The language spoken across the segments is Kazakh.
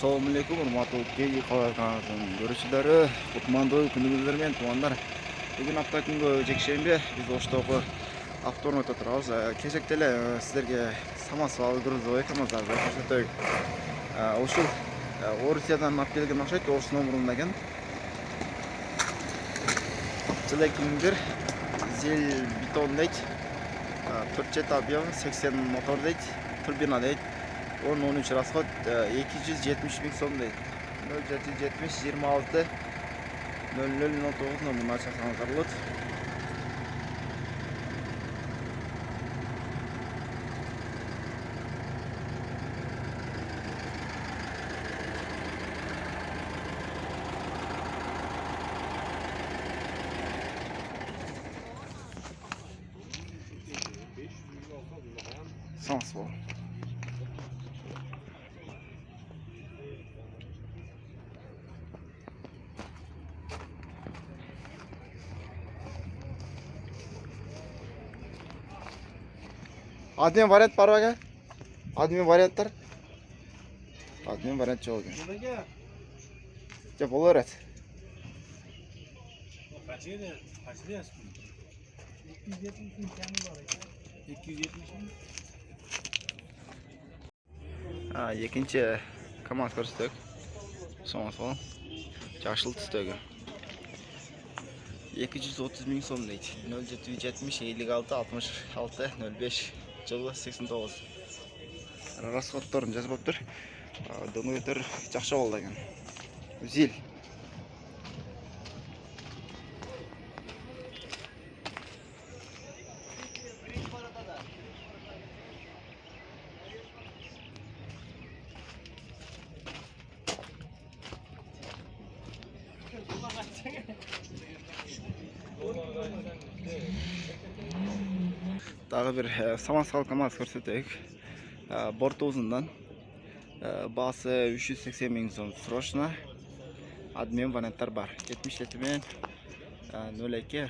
Assalamualaikum warahmatullahi wabarakatuh. Görüşülері, құтманды күніңіздер мен туғандар. Бүгін апта күнгі жексенбі біз Оштоғы автоны өте тұрауыз. Кезектелі сіздерге самосвал грузовой КамАЗдарды көрсетейік. Ошыл Орусиядан алып келген ақшайды, Орыс номерында екен. Жылы кімдер зел бетон дейді, 4 жет объем, 80 мотор дейді, турбина дейді. 10-13 расход 270 bin son değil. 0770 26 0009 numara açarsanız aralır. Sans var. Admin variant var mı? Admin variantlar. Admin variant çok iyi. Ya olur et. Kaçıydı? Kaçıydı ya? 270 bin tane var. 270 bin. İkinci KamAZ ko'rsatdik. Samosval. Yaşıl tüstüğü. 230 bin son deydi. 0770 56 66 05 жылы 89. Расходтарын жазып отыр. Дөңгелектер жақсы болды екен. Зил. Дағы бір самосвал КамАЗ көрсетейік. Борты ұзындан. Басы 380 bin сом срочно. Админ варианттар бар. 77 мен 02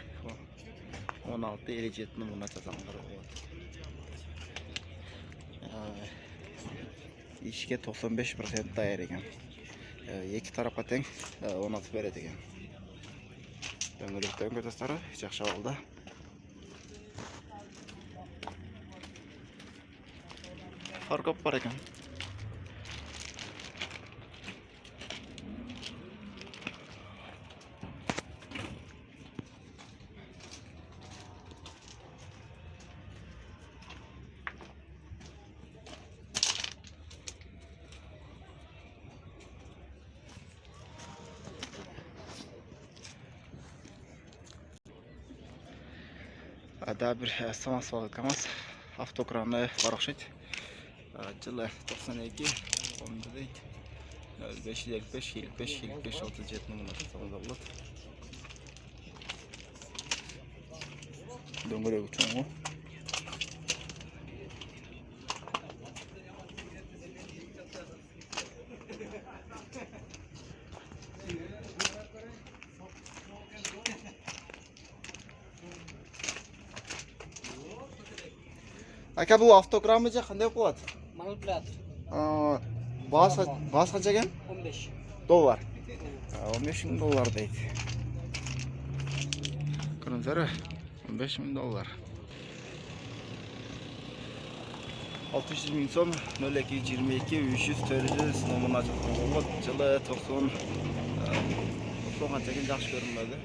16 57 numara жазаңыздар болады. Işке 95% даяр екен. Екі тарапқа тең 16 береді екен. Дөңгелектен көтастары жақсы болды. Farkop var ekan. Daha bir samosval KamAZ avtokranı var okşaydı. Жылы 92 10 дейді 05 55 55 55 37 numara жасауға болады. Дөңгелегі чоң ғой. Aka bu avtokranı қандай болады? Manipülatör. Bas kaç ekan? 15. Dolar. 15 bin dolar deydi. Kırmızı 15 bin dolar. 600 bin son 0222 300 400 numara açıldı. Жылы 90 90 çekin жақсы görünmedi.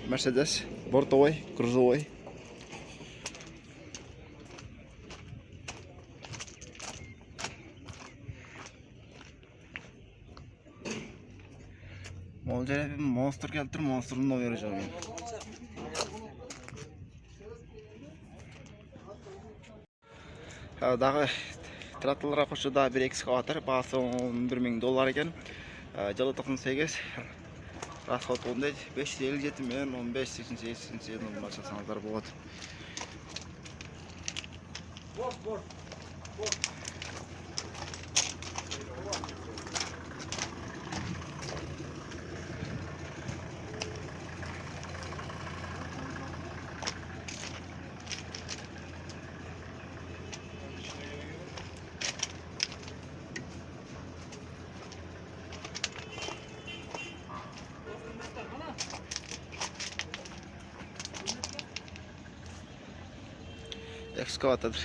Mercedes, бортовой, грузовой. Olacak bir monster geldir, monster'ın da vereceğim. Дағы тракторларға қосуда бір экскаватор, басы 11 bin dolar екен. Жылы 98, расход 10 дейді, 557 мен 15 88 numara жасаңыздар болады. Ekskavator.